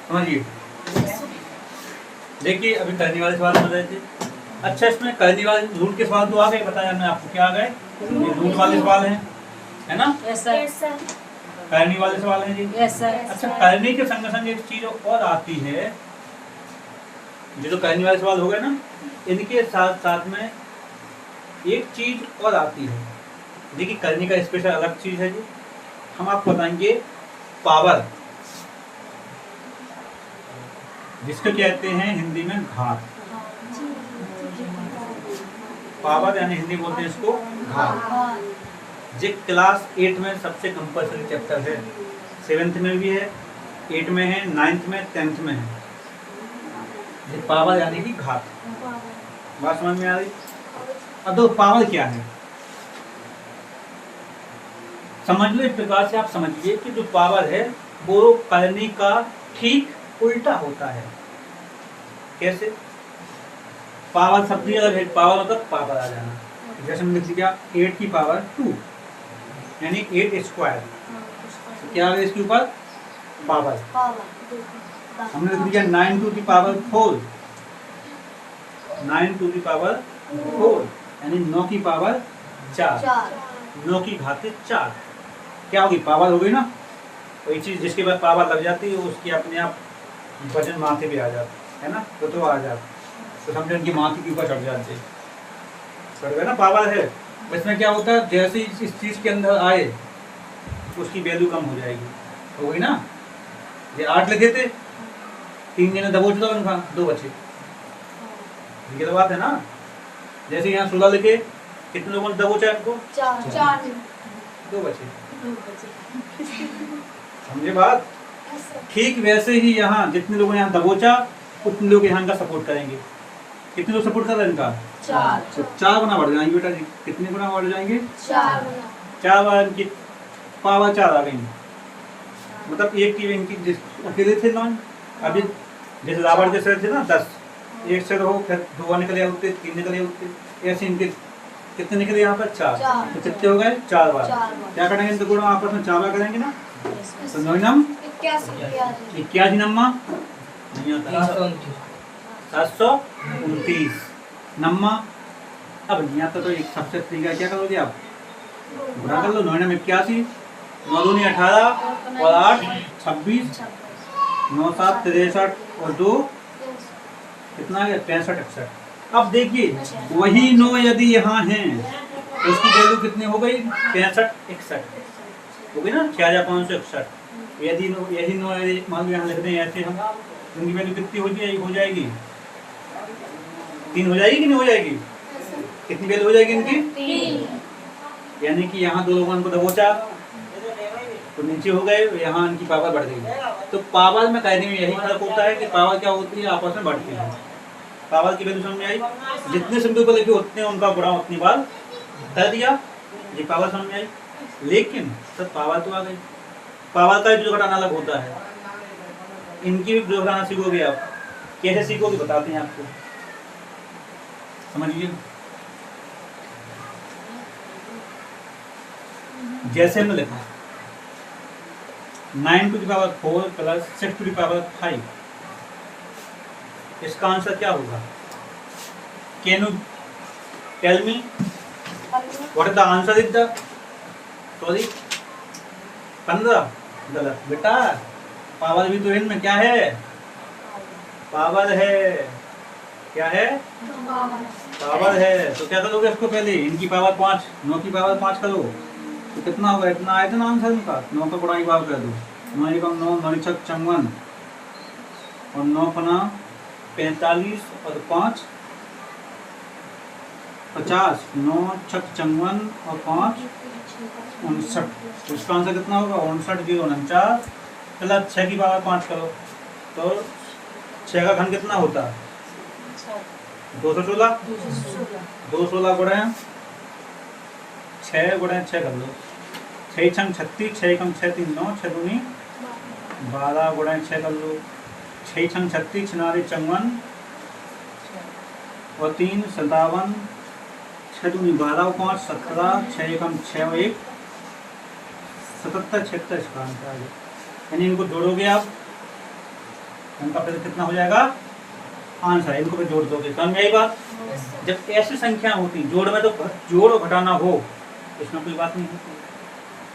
समझिए, देखिए अभी करने वाले सवाल समझ रहे थे। अच्छा, इसमें करने वाले रूट के सवाल तो आ गए, बताया हमने आपको क्या आ गए, ये रूट वाले सवाल हैं, है ना। करने वाले सवाल हैं जी। अच्छा, करने के संग संग एक चीज और आती है, जो करने वाले सवाल हो गए ना, इनके साथ साथ में एक चीज और आती है। देखिए करने का स्पेशल अलग चीज है जी, हम आपको बताएंगे पावर, जिसको कहते हैं हिंदी में घात। पावर यानी हिंदी बोलते हैं इसको घात। जो क्लास 8 में सबसे कंपल्सरी चैप्टर है, 7th में भी है, 8 में है, 9th में, 10th में है। ये पावर यानी कि घात, बात समझ में आ रही। अब तो पावर क्या है समझ लो, इस प्रकार से आप समझिए कि जो पावर है वो करने का ठीक उल्टा होता है। कैसे? पावर शब्द अलग है, पावर मतलब पावर आ जाना। जैसे हमने लिख दिया 8 की पावर 2 यानी 8 स्क्वायर, तो क्या आ गया इसके ऊपर? पावर। हमने लिख दिया 9 टू की पावर 4, 9 टू की पावर 4 यानी 9 की पावर 4, 9 की घात 4, क्या होगी? पावर हो गई ना। कोई चीज जिसके बाद पावर लग जाती है उसकी अपने आप वजन माथे पे आ जाता है ना, तो आ जाता, तो समझो उनकी माथे के ऊपर चढ़ जाते, चढ़ गए ना, पावर है। इसमें क्या होता है, जैसे इस चीज के अंदर आए उसकी वैल्यू कम हो जाएगी, हो गई ना। ये 8 लिखे थे, 3 जने दबोच दो, उनका 2 बचे, ये तो बात है ना। जैसे यहाँ 16 लिखे, कितने लोगों ने दबोचा इनको? 4, 2 बचे, समझे बात। ठीक वैसे ही यहाँ जितने लोगों ने यहाँ दबोचा उतने लोग यहाँ इनका सपोर्ट करेंगे। कितने लोग सपोर्ट कर रहे हैं इनका? 4, तो 4 गुना बढ़ जाएंगे बेटा जी। कितने गुना बढ़ जाएंगे? 4 बार इनकी पावर 4 आ गई, मतलब एक की इनकी अकेले थे 9, अभी जैसे रावण के सिर थे ना 10, एक सिर हो, फिर 2 निकले उठते, 3 निकले उठते, ऐसे इनके कितने निकले यहाँ पर? 4, तो कितने हो गए? 4 बार। क्या करेंगे इनको गुणा आपस में? 4 बार करेंगे ना, तो 9 नम 81 नम्मा 729 नम्मा। अब नहीं आता तो एक सबसे तरीका क्या करोगे आप? गुणा कर लो, 9 नम 81, 9 दूनी 18 और 8 26, 9 7 63 और 2 कितना आ गया? 65 61। अब देखिए वही 9 यदि यहाँ हैं तो उसकी वैल्यू कितनी हो गई? 65 61 हो गई ना, 6561। यदि यही 9 मान लो यहाँ लिख दें ऐसे हम, उनकी वैल्यू कितनी हो जाएगी? 3 हो जाएगी कि नहीं हो जाएगी? कितनी वैल्यू हो जाएगी इनकी? 3। यानी कि यहाँ 2 लोगों को दबोचा तो नीचे हो गए, यहाँ इनकी पावर बढ़ गई। तो पावर में कहने में यही फर्क होता है कि पावर क्या होती है? आपस में बढ़ती है। पावर की वैल्यू समझ में आई? जितने सिंपल को लेके उतने उनका गुणा उतनी बार कर दिया, ये पावर समझ में आई। लेकिन सर पावर तो आ गई, पावर का जो घटाना अलग होता है, इनकी भी जो घटाना सीखोगे आप। कैसे सीखोगे बताते हैं आपको, समझिए। जैसे हमने लिखा 9 to the power 4 plus 6 to the power 5, इसका आंसर क्या होगा? Can you tell me what is the answer? Is the sorry 15। गलत बेटा, पावर भी तो इनमें क्या है? पावर है। क्या है? पावर है। तो क्या करोगे इसको? पहले इनकी पावर 5, 9 की पावर 5 करो तो कितना होगा? इतना आया था ना आंसर इनका। 9 का गुणा ही बार कर दो, 9 एकम 9, 9 छक 54 और 9 पना 45 और 5 50, 9 छक 54 और 5 59। तो इसका आंसर कितना होगा? 59 0 49 प्लस 6 की पावर 5 करो तो 6 का घन कितना होता है? 216। 216 गुणे 6 गुणे 6 कर लो, 6 छंग 36, 6 कम 6 3 9, 6 दूनी 12 गुणे 6 कर लो, 6 छंग 36, 6 नारे 54 और 3 57, 6 दूनी 12 और 5 17, 6 कम 6 और 1 77 76 इसका आंसर आ गया। यानी इनको जोड़ोगे आप, इनका फिर कितना हो जाएगा आंसर, इनको फिर जोड़ दोगे। समझ में आई बात? जब ऐसी संख्या होती जोड़ में, तो जोड़ और घटाना हो, इसमें कोई बात नहीं होती,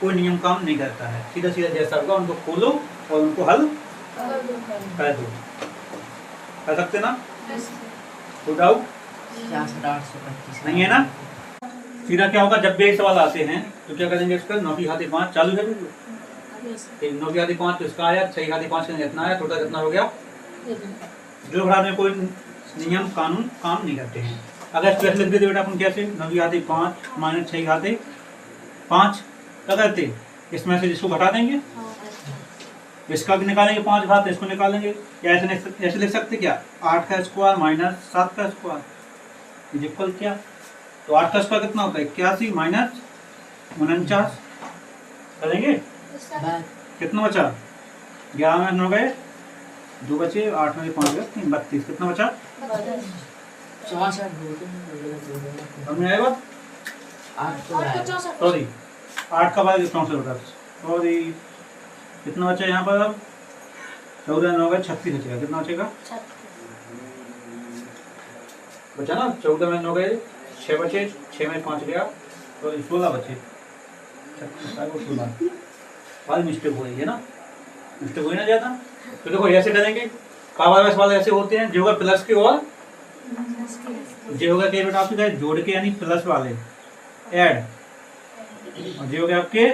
कोई नियम काम नहीं करता है। सीधा सीधा जैसा होगा उनको खोलो और उनको हल कर दो। कर सकते ना? कोई डाउट नहीं है ना? सीधा क्या होगा, जब भी ये सवाल आते हैं तो क्या करेंगे, इसका 9 की घात 5 चालू है, 9 की घात 5 तो इसका आया, 6 की घात 5 का कितना आया, टोटल कितना हो गया। जो घटाने में कोई नियम कानून काम नहीं करते हैं। अगर स्पेशल लिख देते बेटा अपन कैसे, 9 की घात 5 माइनस 6 की घात 5 क्या करते, इसमें से जिसको घटा देंगे इसका भी निकालेंगे 5 घात, इसको निकालेंगे। या ऐसे लिख सकते क्या, 8 का स्क्वायर माइनस 7 का स्क्वायर इक्वल क्या, तो 8 का स्क्वायर कितना होता है 81 माइनस 49 करेंगे, कितना बचा 11 में 9 गए, 2 बचे, 8 में 5 गए 3 32, कितना बचा 64। 8 का बाद 64 बचा, सॉरी कितना बचा यहाँ पर, अब 14 9 गए 36 बचेगा, कितना बचेगा बचा ना, 14 में 9 गए 6 बचे, 6 में 5 गया तो 16 बचे, 16 बाद मिस्टेक हो रही है ना, मिस्टेक हो ही ना जाता। तो देखो ऐसे करेंगे, काबार सवाल ऐसे होते हैं, जो होगा प्लस के और जो होगा क्या बेटा आपके जोड़ के, यानी प्लस वाले ऐड, और जो होगा आपके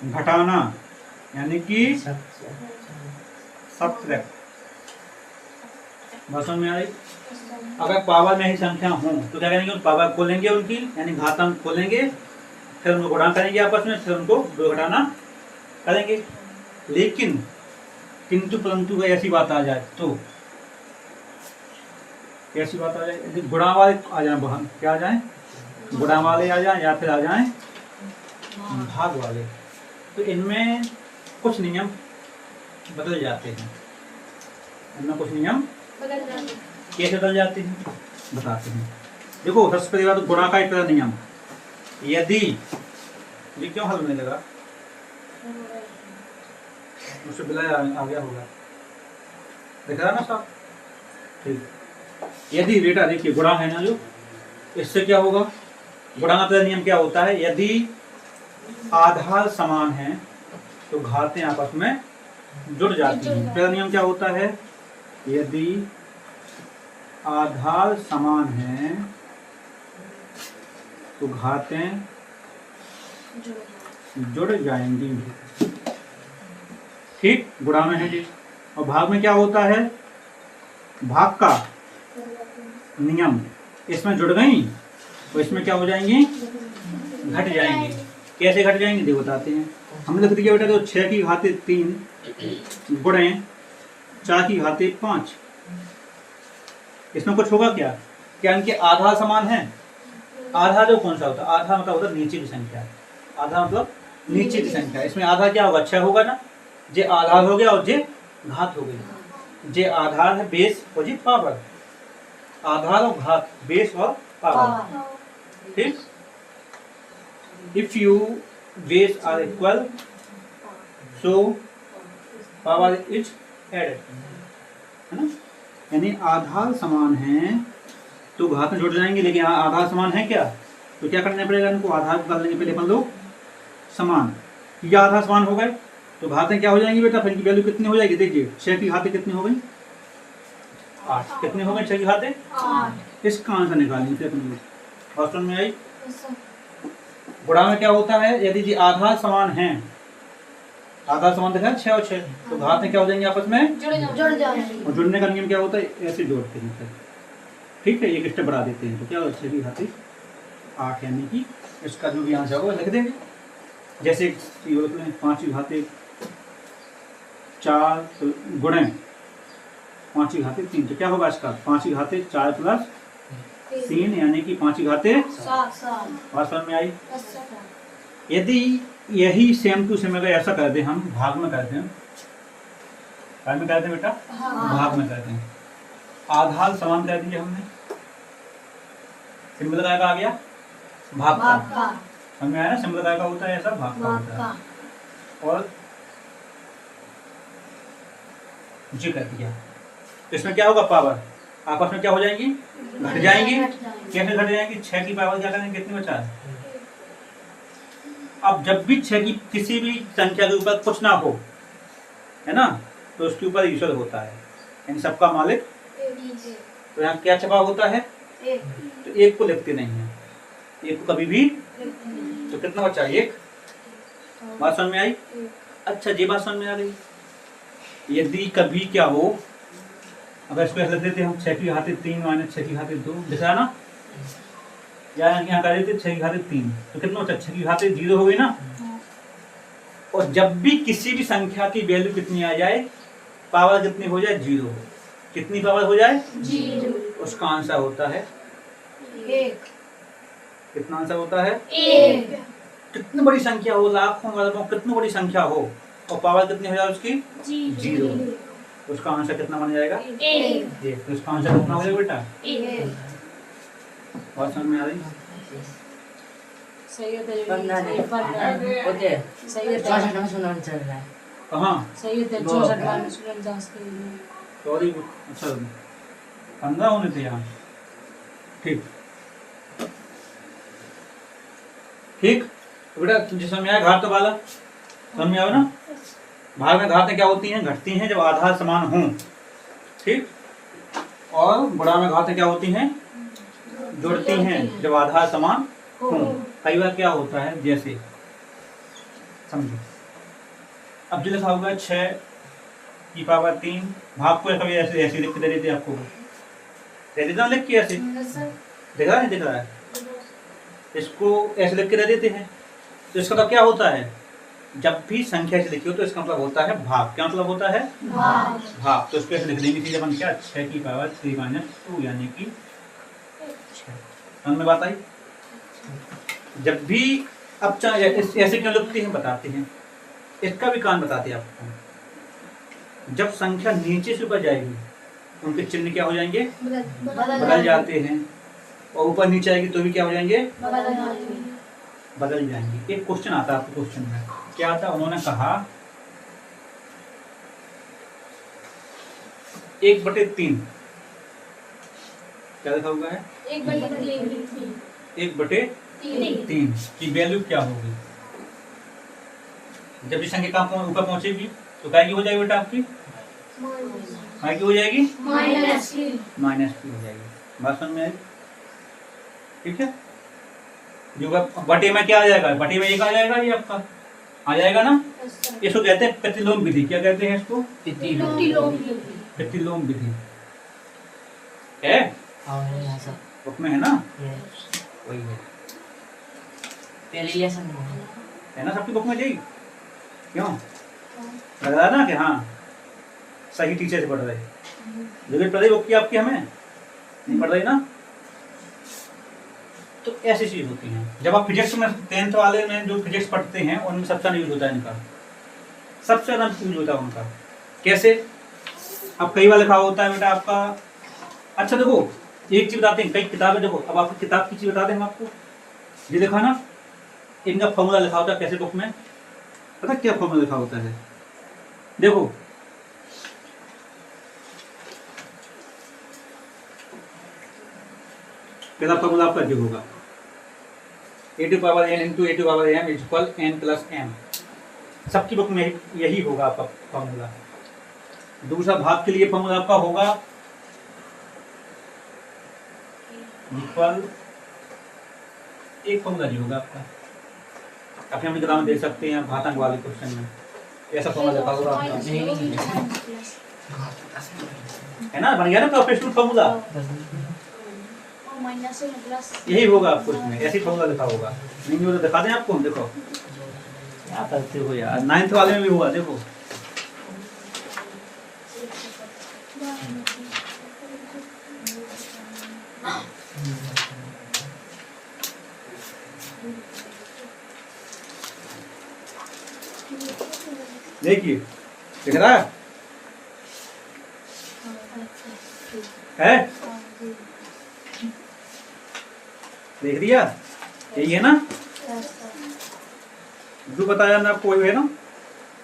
घटाना यानी कि सब्ट्रैक्ट। बात समझ में आ रही? अगर पावर में ही संख्या हो तो क्या करेंगे, पावर खोलेंगे उनकी, यानी घातांक खोलेंगे, फिर उनको गुणा करेंगे आपस में, फिर उनको घटाना करेंगे। लेकिन किंतु परंतु ऐसी बात आ जाए तो, कैसी बात आ जाए, गुणा वाले आ जाए, बहन क्या आ जाए, गुणा वाले आ जाए, या फिर आ जाए भाग वाले, तो इनमें कुछ नियम बदल जाते हैं, इनमें कुछ नियम कैसे बदल जाते हैं बताते हैं। देखो सबसे पहली बात, गुणा का एक तरह नियम, यदि ये क्यों हल नहीं लगा, मुझसे बिलाया आ गया होगा, दिख रहा ना साहब, ठीक। यदि बेटा देखिए गुणा है ना, जो इससे क्या होगा, गुणा का नियम क्या होता है, यदि आधार समान है तो घातें आपस में जुड़ जाती हैं। पहला नियम क्या होता है, यदि आधार समान है तो घातें जुड़ जाएंगी, ठीक, गुणा में है जी। और भाग में क्या होता है, भाग का नियम, इसमें जुड़ गई तो इसमें क्या हो जाएंगी, घट जाएंगी। कैसे घट जाएंगे देखो बताते हैं। हमने लिख दिया बेटा, तो 6 की घाते 3 गुणे 4 की घाते 5, इसमें कुछ होगा क्या, क्या इनके आधार समान है। आधार जो कौन सा होता है, आधार मतलब होता है नीचे की संख्या, आधार मतलब नीचे की संख्या, इसमें आधार क्या होगा 6 होगा ना, जे आधार हो गया और जे घात हो गई, जे आधार है बेस और जे पावर, आधार और घात बेस और पावर, ठीक। If you base are equal so power is added, है ना, यानी आधार समान है तो घातें जुड़ जाएंगे। लेकिन आधार समान है क्या, तो क्या करना पड़ेगा, इनको आधार कर लेंगे पहले अपन लोग समान, या आधार समान हो गए तो घातें क्या हो जाएंगी बेटा, फिर की वैल्यू कितनी हो जाएगी, देखिए 6 की घातें कितनी हो गई 8, कितने हो गए 6 की घातें 8, इसका आंसर निकालेंगे अपन लोग। बात समझ में आई? गुणा में क्या होता है, यदि जी आधार समान है, आधार समान देखा 6 और 6, तो घातें क्या हो जाएंगे आपस में जुड़ जाएंगे, और जुड़ने का नियम क्या होता है, ऐसे जोड़ते हैं, ठीक है, एक स्टेप बढ़ा देते हैं तो क्या होगा 6 की घातें 8, यानी कि इसका जो भी आंसर होगा लिख देंगे। जैसे 5 की घातें 4 गुणे 5 की घातें 3, तो क्या होगा इसका 5 की घातें 4 प्लस 3, यानी कि 5 की घातें 7। बात समझ में आई? यदि यही सेम टू सेम अगर ऐसा कर दे, हम भाग में करते हैं, भाग में करते हैं बेटा, भाग में करते हैं, आधार समान कर दिए हमने, सिंपल आ गया भाग का, समझ में आया ना? सिंबल का होता है ऐसा, भाग का होता है। और जी कर दिया तो इसमें क्या होगा, पावर आपस में क्या हो जाएंगी, घट जाएंगी। कैसे घट जाएंगी? 6 की पावर क्या करेंगे, कितनी बचा है। अब जब भी 6 की किसी भी संख्या के ऊपर कुछ ना हो, है ना, तो उसके ऊपर ईश्वर होता है, इन सबका मालिक। तो यहाँ क्या छपा होता है, तो एक को लिखते नहीं है, एक को कभी भी। तो कितना बचा, एक। बात समझ में आई? अच्छा जी, बात समझ में आ गई। यदि कभी क्या हो, अगर इसको ऐसे लिख देते हम 6 की घाते 3 माइनस 6 की घाते 2, दिख रहा ना, या यहाँ कर देते 6 की घाते 3, तो कितना बचा, 6 की घाते 0 हो गई ना। और जब भी किसी भी संख्या की वैल्यू कितनी आ जाए, पावर कितनी हो जाए, 0, कितनी पावर हो जाए, 0, उसका आंसर होता है 1। कितना आंसर होता है, 1। कितनी बड़ी संख्या हो, लाखों अरबों कितनी बड़ी संख्या हो, और पावर कितनी हो जाए उसकी, 0, उसका आंसर कितना बन जाएगा, 1। तो उसका आंसर कितना हो जाएगा बेटा, 1। बात समझ में आ रही? सही होता है। कहाँ, सही होता है 64 माइनस 49 के लिए। सॉरी, अच्छा 15 होने थे यहाँ, ठीक ठीक। तो बेटा तुझे समझ में आया, घात तो वाला समझ में आओ ना। भाग में घातें क्या होती हैं, घटती हैं जब आधार समान हों, ठीक। और गुणा में घातें क्या होती हैं, जुड़ती हैं जब आधार समान हों। कई बार क्या होता है, जैसे समझो, अब जो लिखा होगा 6 की पावर 3, भाग को कभी ऐसे ऐसे लिख के दे देते आपको, दे देता लिख के ऐसे, दिख रहा है, दिख रहा है, इसको ऐसे लिख के दे देते हैं। तो इसका मतलब क्या होता है, जब भी संख्या से लिखी हो तो इसका मतलब होता है भाग। क्या मतलब होता है, भाग। तो इसको ऐसे लिख देंगे सीधे, अपन क्या, 6 की पावर 3 माइनस 2 यानी कि 6। समझ में बात आई? जब भी अब चाहे ऐसे क्यों लिखते हैं बताते हैं, इसका भी कारण बताते हैं आपको। जब संख्या नीचे से ऊपर जाएगी उनके चिन्ह क्या हो जाएंगे, बदल जाते हैं, और ऊपर नीचे आएगी तो भी क्या हो जाएंगे, बदल जाएंगे। एक क्वेश्चन आता है आपके क्वेश्चन में, क्या आता, उन्होंने कहा 1/3, क्या लिखा हुआ है, 1/3 की वैल्यू क्या होगी। जब इस संख्या का ऊपर पहुंचेगी तो क्या की हो जाएगी बेटा, आपकी की हो जाएगी -3 हो जाएगी। बात समझ में आई? ठीक है। जो बटे में क्या आ जाएगा, बटे में एक आ जाएगा, ये आपका आ जाएगा ना। इसको कहते हैं प्रतिलोम विधि। क्या कहते हैं इसको, प्रतिलोम विधि है, बुक में है ना, वही है ना, सबकी बुक में यही। क्यों लग रहा है ना कि हाँ सही टीचर से पढ़ रहे, लेकिन पढ़ रही बुक की आपकी, हमें नहीं पढ़ रही ना। तो ऐसी चीज होती है। जब आप फिजिक्स में 10th वाले में जो फिजिक्स पढ़ते हैं उनमें सबसे ज्यादा यूज होता है इनका, सबसे ज्यादा यूज होता है उनका। कैसे, अब कई बार लिखा होता है बेटा आपका। अच्छा देखो एक चीज बताते हैं, कई किताबें देखो, अब आपकी किताब की चीज बता दें हम आपको। ये लिखा ना, इनका फॉर्मूला लिखा होता है कैसे बुक में, पता क्या फॉर्मूला लिखा होता है, देखो पहला फॉर्मूला आपका जो होगा a to power n into a to power m equal n plus m। सबकी बुक में यही होगा आपका फॉर्मूला। दूसरा भाग के लिए फॉर्मूला आपका होगा इक्वल, एक फॉर्मूला जो होगा आपका, अपनी अपनी किताब में देख सकते हैं, घातांक वाले क्वेश्चन में ऐसा फॉर्मूला लिखा होगा है ना, बन गया ना प्रोफेशनल फॉर्मूला, यही होगा आपको इसमें, ऐसी फॉर्मूला लिखा होगा। नहीं हो तो दिखा दें आपको, देखो क्या करते हो यार, 9th वाले में भी हुआ, देखो देखिए दिख रहा है, देख लिया, यही है ना। जो बताया ना आपको वही है ना,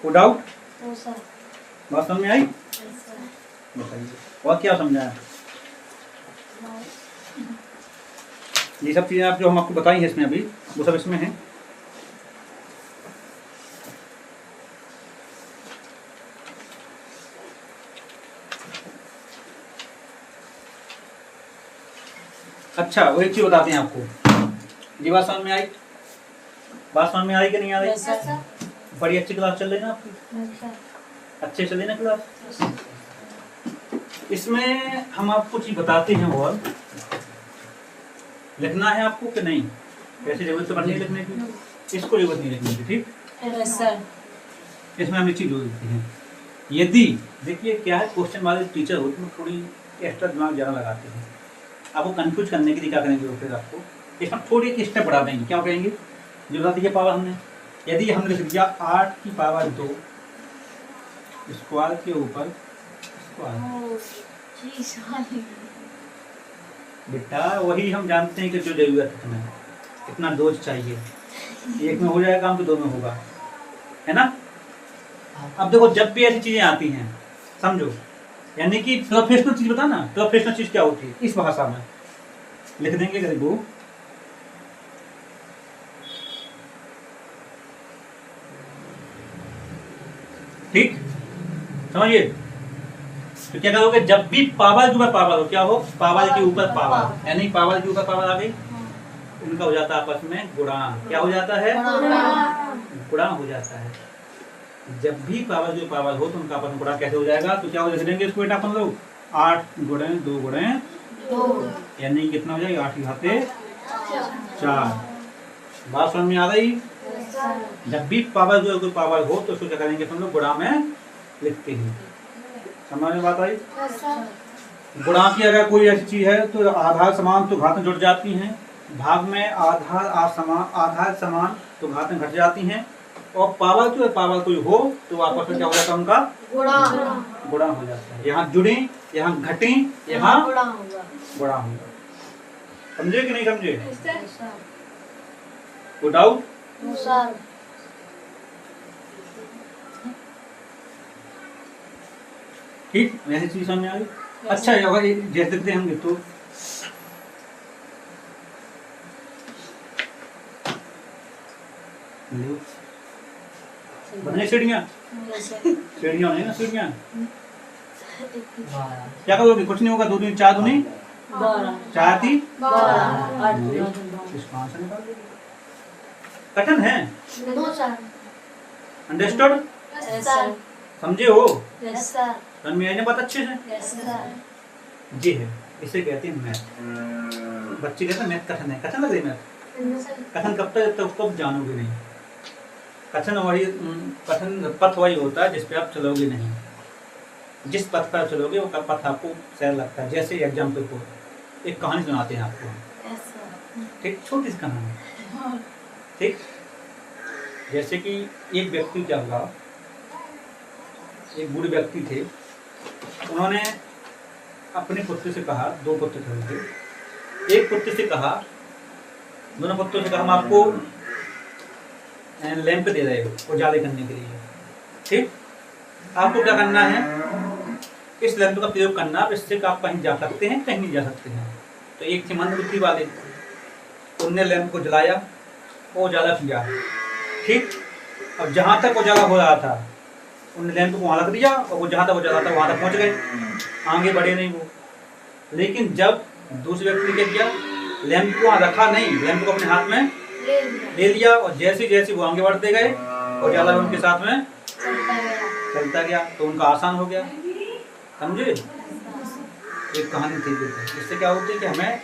कोई डाउट? No sir. बात समझ में आई? Yes sir. बताइए और क्या समझाया? ये सब चीजें आप जो हम आपको बताई हैं इसमें अभी, वो सब इसमें है। अच्छा वो एक चीज बताते हैं आपको, ये बात समझ में आई? बात समझ में आई कि नहीं आ रही? Yes sir. बड़ी अच्छी क्लास चल रही है ना आपकी? Yes sir. अच्छे चल रही ना क्लास? इसमें हम आपको चीज बताते हैं और लिखना है आपको कि नहीं? ऐसी जरूरत तो नहीं लिखने की, इसको जरूरत नहीं लिखने की, ठीक? Yes sir. इसमें हम एक चीज जोड़ देते हैं, यदि देखिए क्या है, क्वेश्चन वाले टीचर होते हैं थोड़ी एक्स्ट्रा दिमाग ज़्यादा लगाते हैं, आपको कंफ्यूज करने के लिए क्या करेंगे वो, फिर आपको इसमें थोड़ी एक स्टेप बढ़ा देंगे। क्या कहेंगे? जो बता दीजिए पावर हमने, यदि हमने लिख दिया 8 की पावर 2 स्क्वायर के ऊपर स्क्वायर, जी सर। बेटा वही हम जानते हैं कि जो जरूरत है तुम्हें, कितना डोज चाहिए, एक में हो जाएगा काम तो दो में होगा, है ना? अब देखो जब भी ऐसी चीजें आती हैं समझो, यानी कि प्रोफेशनल चीज बता ना, प्रोफेशनल चीज क्या होती है इस भाषा में लिख देंगे गरीबों। ठीक समझिए, तो क्या करोगे जब भी पावर के ऊपर पावर हो, क्या हो, पावर के ऊपर पावर, यानी पावर के ऊपर पावर आ गई, उनका हो जाता है आपस में गुणा। क्या हो जाता है? गुणा हो जाता है। जब भी पावर जो पावर हो तो उनका आपस में गुणा कैसे हो जाएगा? तो क्या हो लिख देंगे इसको बेटा अपन लोग, 8 गुणे 2 गुणे 2, यानी कितना हो जाएगा? 8 की घाते 4। बात समझ में आ रही? जब भी पावर जो कोई पावर हो तो उसको क्या करेंगे हम लोग? गुणा में लिखते हैं। समझ में बात आई? गुणा की अगर कोई ऐसी चीज है तो आधार समान तो घातें जुड़ जाती हैं, भाग में आधार समान तो घातें घट जाती हैं, और पावर जो पावर कोई हो तो आपस में क्या हो जाता है? उनका गुणा हो जाता है। यहाँ जुड़े, यहाँ घटे, यहाँ गुणा होगा। समझे कि नहीं समझे? कोई डाउट? ठीक, ऐसी चीज समझ में आ गई? अच्छा अगर जैसे देखते हैं हम तो बने सीढ़ियाँ, सीढ़ियाँ नहीं ना, सीढ़ियाँ क्या करोगे? कुछ नहीं होगा, 2 दूनी 4 दूनी 4 थी 12। कठिन है? अंडरस्टूड? समझे हो? समझ में आई ना बात अच्छे से? जी है, इसे कहते हैं मैथ। बच्चे कहते हैं मैथ कठिन है, कठिन लग रही मैथ? कठिन कब तक उसको जानोगे नहीं। कठिन पथ वही होता है जिस पे आप चलोगे नहीं, जिस पथ पर चलोगे वो पथ आपको सहज लगता है। जैसे एग्जाम्पल को एक कहानी सुनाते हैं आपको, ठीक, छोटी सी कहानी, ठीक। जैसे कि एक व्यक्ति क्या हुआ, एक बूढ़े व्यक्ति थे, उन्होंने अपने पुत्र से कहा, 2 पुत्र थे उनके, एक पुत्र से कहा, दोनों पुत्रों से कहा हम आपको लैंप दे रहे हो उजाले करने के लिए, ठीक। आपको क्या करना है? इस लैंप का प्रयोग करना, इससे आप कहीं जा सकते हैं, कहीं नहीं जा सकते हैं। तो एक थे मंदबुद्धि वाले, उनने लैंप को जलाया, वो उजाला किया, ठीक। अब जहाँ तक उजाला हो रहा था उन्होंने लैंप को वहाँ रख दिया, और वो जहाँ तक उजाला था वहाँ तक पहुँच गए, आगे बढ़े नहीं वो। लेकिन जब दूसरे व्यक्ति ने क्या किया, लैंप को वहाँ रखा नहीं, लैंप को अपने हाथ में ले लिया, और जैसे जैसे वो आगे बढ़ते गए उजाला उनके साथ में चलता गया, तो उनका आसान हो गया। समझे? एक कहानी थी, इससे क्या होती है कि हमें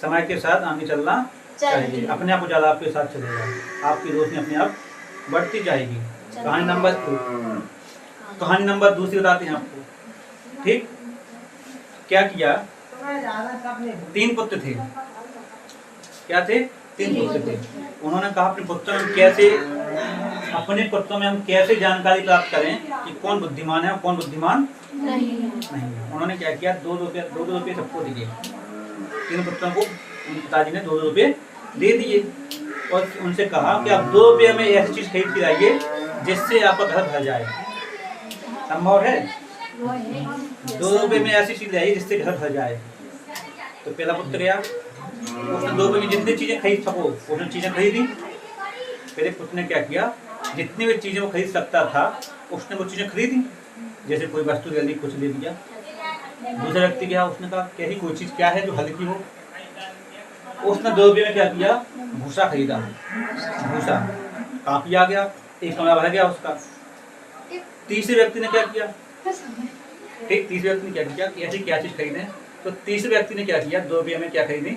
समय के साथ आगे चलना चाहिए, अपने आप उजाला आपके साथ चलेगा, आपकी रोशनी अपने आप बढ़ती जाएगी। कहानी नंबर 2, कहानी नंबर 2 बताते हैं आपको, ठीक। क्या किया, 3 पुत्र थे, क्या थे? 3 पुत्र थे। उन्होंने कहा अपने पुत्रों में कैसे, अपने पुत्रों में हम कैसे जानकारी प्राप्त करें कि कौन बुद्धिमान है और कौन बुद्धिमान नहीं है। उन्होंने क्या किया, 2 रुपये सबको दिए, 3 पुत्रों को उनके पिताजी ने 2 रुपये दे दिए। और उनसे कहा कि आप 2 रुपये में ऐसी चीज खरीद के लाइए जिससे आपका घर भर जाए। संभव है? 2 रुपये में ऐसी चीज लाइए जिससे घर भर जाए। तो पहला पुत्र गया, उसने 2 रुपये में जितनी चीजें खरीद सको उसने चीजें खरीदी। पहले पुत्र ने क्या किया, जितनी भी चीजें वो खरीद सकता था उसने वो चीजें खरीदी। जैसे कोई वस्तु ले ली, कुछ ले लिया। दूसरा व्यक्ति गया, उसने कहा क्या ही कोई चीज क्या है जो हल्की हो। उसने 2 रुपये में क्या किया, भूसा खरीदा। भूसा काफी आ गया, एक कमरा भर गया उसका। तीसरे व्यक्ति ने क्या किया, ठीक, तीसरे व्यक्ति ने क्या किया, ऐसी क्या चीज खरीदे। तो तीसरे व्यक्ति ने क्या किया, 2 रुपये में क्या खरीदी,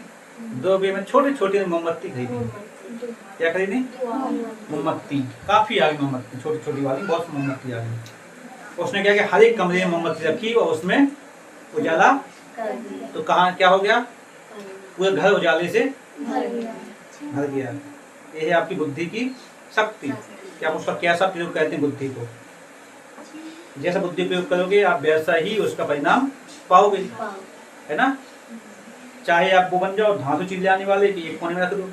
2 रुपये में छोटे छोटे मोमबत्ती खरीदी। क्या खरीदी, मोमबत्ती। काफी आ गई मोमबत्ती, छोटी छोटी वाली बहुत मोमबत्ती आ गई। उसने क्या किया, हर एक कमरे में मोमबत्ती रखी और उसमें उजाला। तो कहाँ क्या हो गया, पूरे घर उजाले से भर गया। ये है आपकी बुद्धि की शक्ति। क्या आप उसका कैसा प्रयोग कहते हैं बुद्धि को। जैसा बुद्धि प्रयोग करोगे आप वैसा ही उसका परिणाम पाओगे, है ना। चाहे आप वो बन जाओ धांसू चीज आने वाले कि एक कोने में रख दो,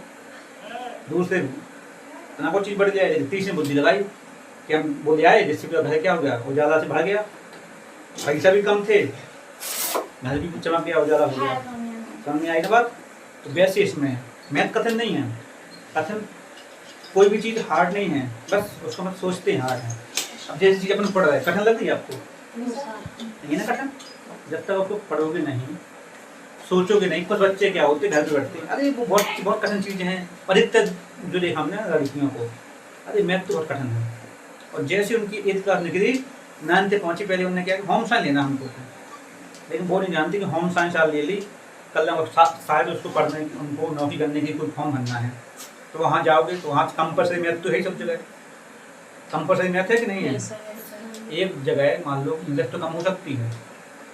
दूर से इतना कोई चीज बढ़ जाए। तीसरी बुद्धि लगाई कि हम वो ले आए जिससे घर क्या हो गया, उजाला से भर गया। पैसा भी कम थे, घर भी चमक गया, उजाला हो गया। समझ में आई ना बात। तो वैसे इसमें मैथ कठिन नहीं है। कठिन कोई भी चीज़ हार्ड नहीं है, बस उसको मत सोचते हैं हार्ड है। अब जैसी चीज़ अपन पढ़ रहे हैं कठिन लग रही है आपको, ये ना कठिन। जब तक आपको पढ़ोगे नहीं, सोचोगे नहीं। कुछ बच्चे क्या होते घर पे बैठते हैं, अरे वो बहुत बहुत कठिन चीज़ें हैं। अधिकतर जो देखा हमने लड़कियों को, अरे मैथ तो बहुत कठिन है। और जैसे उनकी 8th क्लास निकली, 9th तक पहुँची, पहले उन्होंने क्या होम साइंस लेना हमको, लेकिन वो नहीं जानती कि होम साइंस आप ले ली, कल शायद उसको पढ़ने उनको नौकरी करने की कोई फॉर्म भरना है। तो वहाँ जाओगे तो वहाँ कंपलसरी मैथ तो है ही सब जगह। कंपलसरी मैथ है कि नहीं है। एक जगह मान लो इंग्लिश तो कम हो सकती है,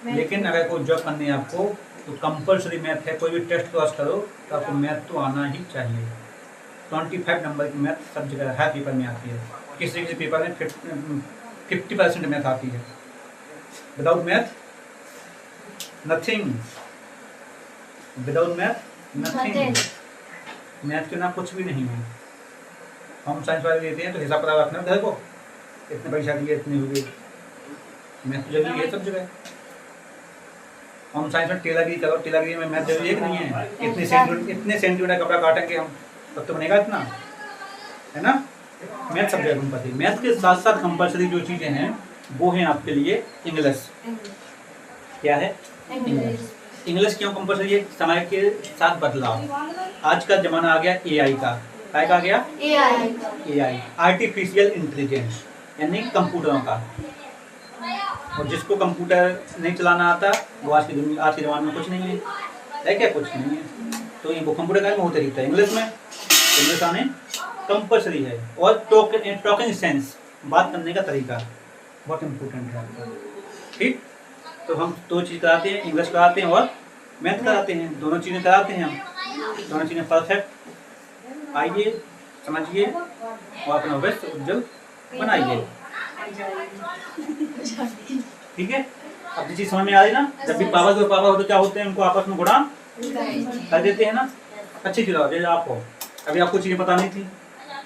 लेकिन अगर कोई जॉब करनी है आपको तो कंपलसरी मैथ है। कोई भी टेस्ट पास करो तो आपको मैथ तो आना ही चाहिए। 25 नंबर की मैथ सब जगह हर पेपर में आती है। किसी किसी पेपर में 50% मैथ आती है। Without math nothing, without math nothing. Math के ना कुछ भी नहीं है। हम साइंस वाले लेते हैं तो हिसाब पता रखना घर को, इतने पैसा दिए इतने हुए। मैथ तो जरूरी है सब जगह। हम साइंस में टेलरगिरी करो, टेलरगिरी में मैथ जरूरी है कि नहीं है। इतने सेंटीमीटर कपड़ा काटेंगे हम तब तो बनेगा इतना, है ना। मैथ सब जगह पता है। मैथ के साथ साथ कंपलसरी जो चीज़ें हैं वो हैं आपके लिए इंग्लिश। क्या है इंग्लिश। इंग्लिश क्यों कंपलसरी है, समय के साथ बदलाव। आज का जमाना आ गया एआई का। क्या आ गया, एआई, आर्टिफिशियल इंटेलिजेंस, यानी कंप्यूटरों का। और जिसको कंप्यूटर नहीं चलाना आता वो आज के जमाने में कुछ नहीं है क्या, कुछ नहीं है। तो ये वो कंप्यूटर का बहुत तरीका है। इंग्लिश में इंग्लिश आने कंपलसरी है। और टॉकिंग सेंस, बात करने का तरीका बहुत इम्पोर्टेंट है। ठीक, तो हम 2 चीज़ कराते हैं, इंग्लिश कराते हैं और मैथ कराते हैं। दोनों चीज़ें कराते हैं हम, दोनों चीज़ें परफेक्ट आइए, समझिए और अपना भविष्य उज्जवल बनाइए। ठीक है। अब जो चीज़ समझ में आ रही ना, जब भी पापा हो तो क्या होते हैं, उनको आपस में गुणा कर देते हैं ना। अच्छी चीज़ जैसे आप हो, अभी आपको चीज़ें पता नहीं थी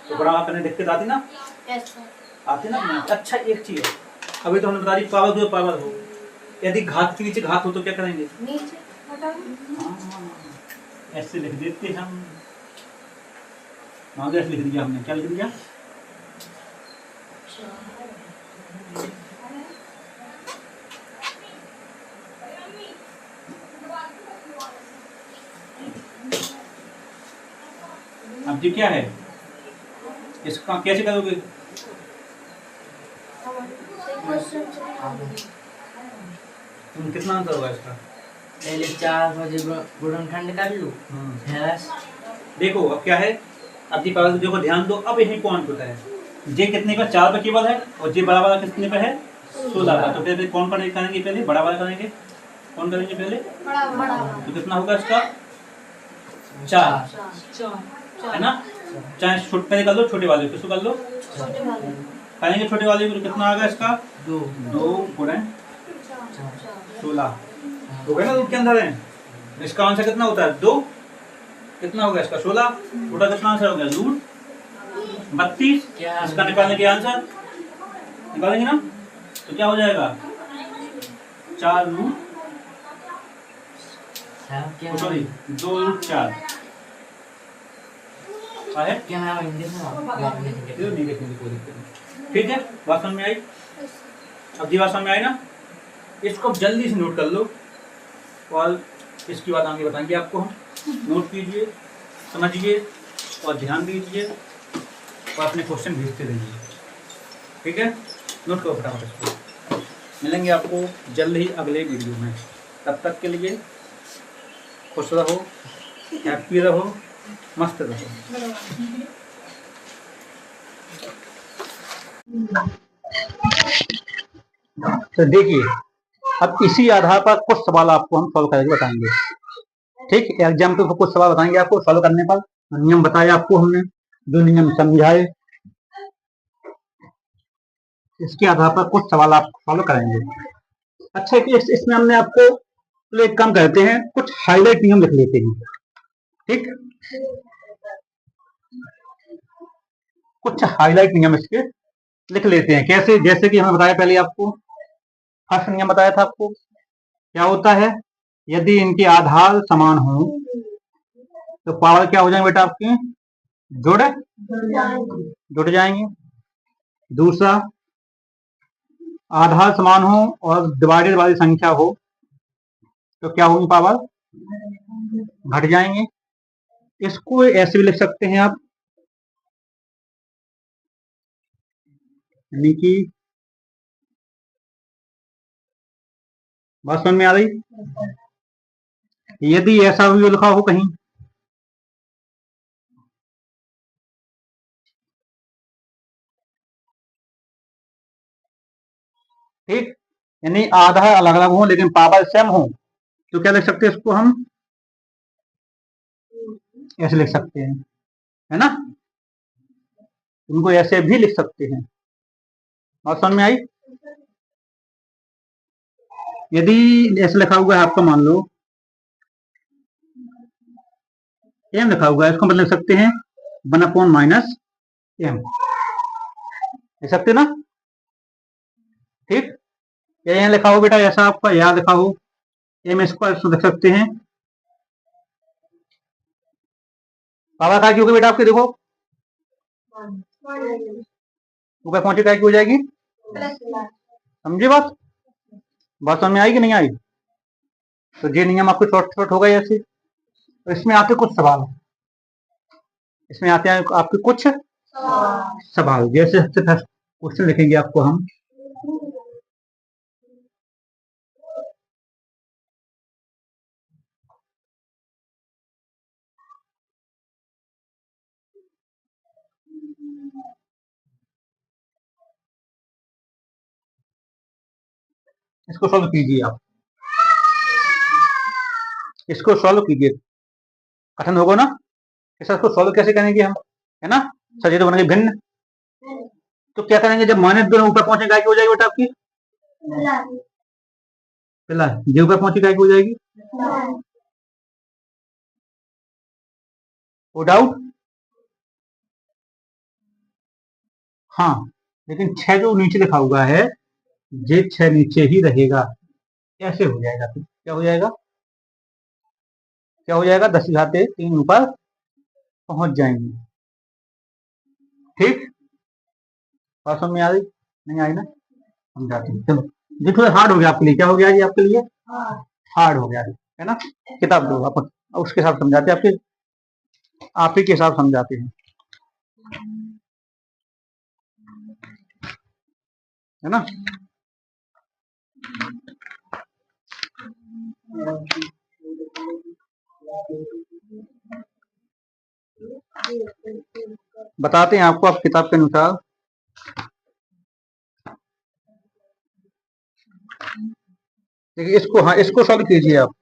तो गुणा करने दिक्कत आती ना, आती ना। अच्छा एक चीज़ अभी तो हमने बता दी पावर हो, यदि घात के नीचे घात हो तो क्या करेंगे, ऐसे लिख देते हम। ऐसे लिख दिया हमने, क्या लिख दिया, अब जी क्या है इसका कैसे करोगे, तुम कितना आंसर होगा इसका, पहले 4 बजे गुणनखंड कर लूं। देखो अब क्या है, अब जी पावर देखो ध्यान दो। अब यही पॉइंट होता है, जे कितने पर 4 पर केवल है और जे बड़ा वाला कितने पर है 16 पर। तो पहले कौन करेंगे, पहले बड़ा वाला करेंगे। कौन करेंगे पहले, तो कितना होगा इसका 4, है ना। चाहे पहले कर लो छोटे वाले, किसको कर लो, करेंगे छोटे वाले को। कितना आ गया इसका 2 गुणे 16 हो गया ना, रूप के अंदर है। इसका आंसर कितना होता है 2। कितना हो गया इसका 16, टोटल कितना आंसर हो गया रूट 32। क्या इसका निकालने के आंसर निकालेंगे ना, तो क्या हो जाएगा 4 रूट क्या सॉरी 2 रूट 4 है। क्या मैं हिंदी में नहीं देखेंगे, कोई दिक्कत नहीं। ठीक है, बात समझ में आई? अब जी बात समझ में आई ना, इसको अब जल्दी से नोट कर लो और इसकी बात आगे बताएंगे आपको हम। नोट कीजिए, समझिए और ध्यान दीजिए और अपने क्वेश्चन भेजते रहिए। ठीक है, नोट करो फटाफट इसको। मिलेंगे आपको जल्द ही अगले वीडियो में। तब तक के लिए खुश रहो, हैप्पी रहो, मस्त रहो। तो देखिए, अब इसी आधार पर कुछ सवाल आपको हम सॉल्व करके बताएंगे। ठीक, एग्जाम्पल पर कुछ सवाल बताएंगे आपको सॉल्व करने पर। नियम बताए आपको हमने, जो नियम समझाए, इसके आधार पर कुछ सवाल आप सॉल्व करेंगे। अच्छा कि इसमें हमने आपको तो एक काम करते हैं, कुछ हाईलाइट नियम लिख लेते हैं। ठीक, कुछ हाईलाइट नियम इसके लिख लेते हैं। कैसे? जैसे कि हमें बताया पहले आपको, फर्स्ट नियम बताया था आपको, क्या होता है, यदि इनके आधार समान हो तो पावर क्या हो जाएंगे बेटा आपके, जुड़ जुड़ जाएंगे। दूसरा, आधार समान हो और डिवाइडेड वाली संख्या हो तो क्या होगी, पावर घट जाएंगे। इसको ऐसे भी लिख सकते हैं आप, यानी कि बात समझ में आ रही, यदि ऐसा भी लिखा हो कहीं, ठीक, यानी आधार अलग अलग हो लेकिन पावर सेम हो तो क्या लिख सकते हैं इसको हम, ऐसे लिख सकते हैं, है ना। इनको ऐसे भी लिख सकते हैं। बात समझ में आई? यदि ऐसे लिखा हुआ है आपका, मान लो एम लिखा हुआ है, इसको मतलब लिख सकते हैं 1/-M, लिख सकते ना। ठीक, या यहाँ लिखा हो बेटा ऐसा आपका, यहाँ लिखा हो M², इसको लिख सकते हैं पावर का क्योंकि बेटा आपके देखो ऊपर पहुंचे क्या की हो जाएगी, समझे बात? बात समझ में आई कि नहीं आई? तो ये नियम आपको शॉर्ट शॉर्ट होगा ऐसे। तो इसमें आते कुछ सवाल, इसमें आते हैं आपके कुछ सवाल। जैसे सबसे फर्स्ट क्वेश्चन लिखेंगे आपको हम, इसको सॉल्व कीजिए आप, इसको सॉल्व कीजिए, कठिन होगा ना। इसको सॉल्व कैसे करेंगे हम, है ना। सर ये तो बनेंगे भिन्न, तो क्या करेंगे, जब माइनस दोनों ऊपर पहुंचेगा क्या हो जाएगी बेटा आपकी, पहला ये ऊपर पहुंची क्या हो जाएगी, वो डाउट। हाँ, लेकिन 6 जो नीचे लिखा हुआ है ये 6 नीचे ही रहेगा, कैसे हो जाएगा, फिर क्या हो जाएगा, क्या हो जाएगा, 10⁻³ ऊपर पहुंच जाएंगे। ठीक, बात समझ में आ रही, नहीं आई ना, समझाते हैं चलो। ये थोड़ा हार्ड हो गया आपके लिए, क्या हो गया ये आपके लिए, हार्ड हो गया है ना। किताब दो आप, उसके हिसाब समझाते हैं, आपके आप ही के हिसाब समझाते हैं, है ना। बताते हैं आपको, आप किताब के अनुसार। देखिए इसको, हाँ इसको सॉल्व कीजिए आप।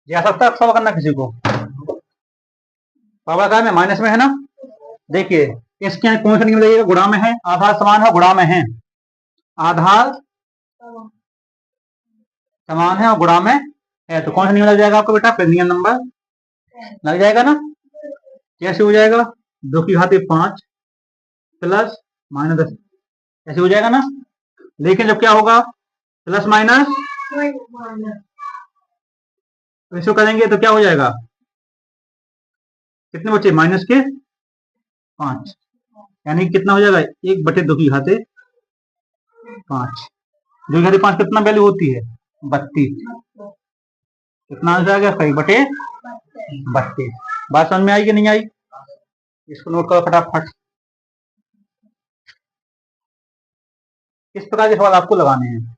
ये आ सकता है सॉल्व करना किसी को? पावर का में माइनस में है ना। देखिए इसके यहाँ कौन सा निकल जाएगा, गुणा में है, आधार समान है, गुणा में है, आधार समान है और गुणा में है, तो कौन सा नियम लग जाएगा आपको बेटा? नियम नंबर लग जाएगा ना। कैसे हो जाएगा? 2 की घात 5 प्लस माइनस 10, ऐसे हो जाएगा ना। लेकिन जब क्या होगा, प्लस माइनस इसको करेंगे तो क्या हो जाएगा, कितने बचे? माइनस के 5, यानी कितना हो जाएगा? 1/2 की घाते 5। 2 की घाते 5 कितना वैल्यू होती है? 32। कितना आ जाएगा? 1/32। बात समझ में आई कि नहीं आई? इसको नोट करो फटाफट। इस प्रकार के सवाल आपको लगाने हैं,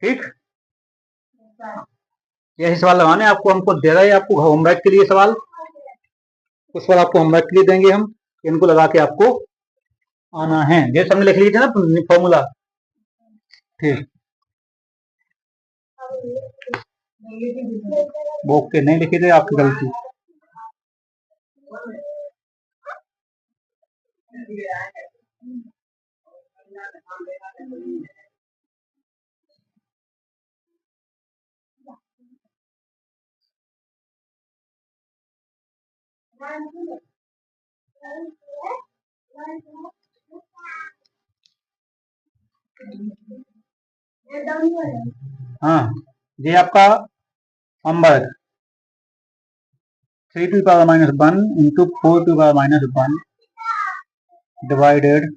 ठीक। यही सवाल लगाने आपको, हमको दे रहे हैं आपको होमवर्क के लिए सवाल, कुछ सवाल आपको होमवर्क के लिए देंगे हम, इनको लगा के आपको आना है। ये सबने लिख लीजिए ना फॉर्मूला, ठीक। बुक के नहीं लिखे थे, आपकी गलती। हाँ, ये आपका homework 3⁻⁻1 into 4⁻⁻1 divided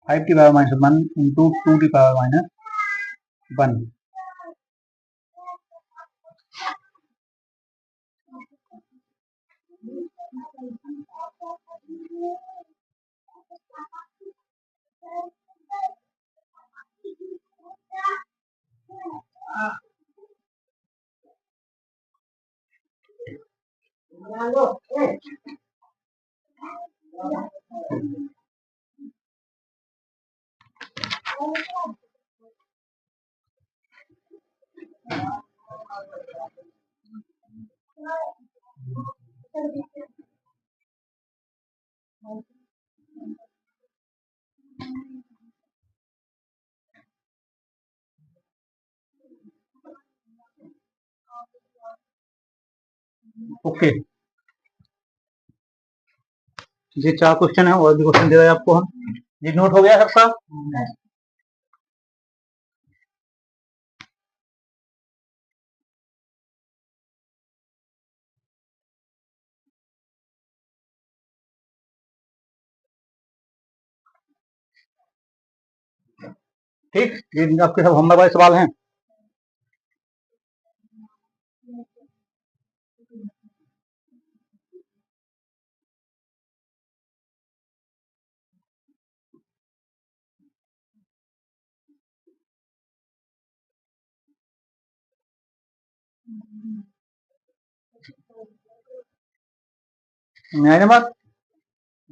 5⁻⁻1 into 2⁻⁻1। Okay, ये 4 क्वेश्चन है, और भी क्वेश्चन दे रहे हैं आपको हम। ये नोट हो गया सबका? ठीक, ये आपके सब होमवर्क वाले सवाल हैं। मेरे बात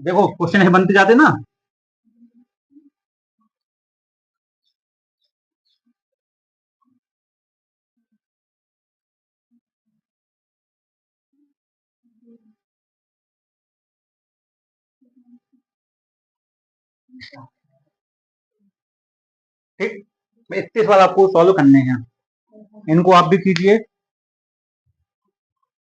देखो, क्वेश्चन है बनते जाते ना। ठीक, इतने सवाल आपको सॉल्व करने हैं, इनको आप भी कीजिए।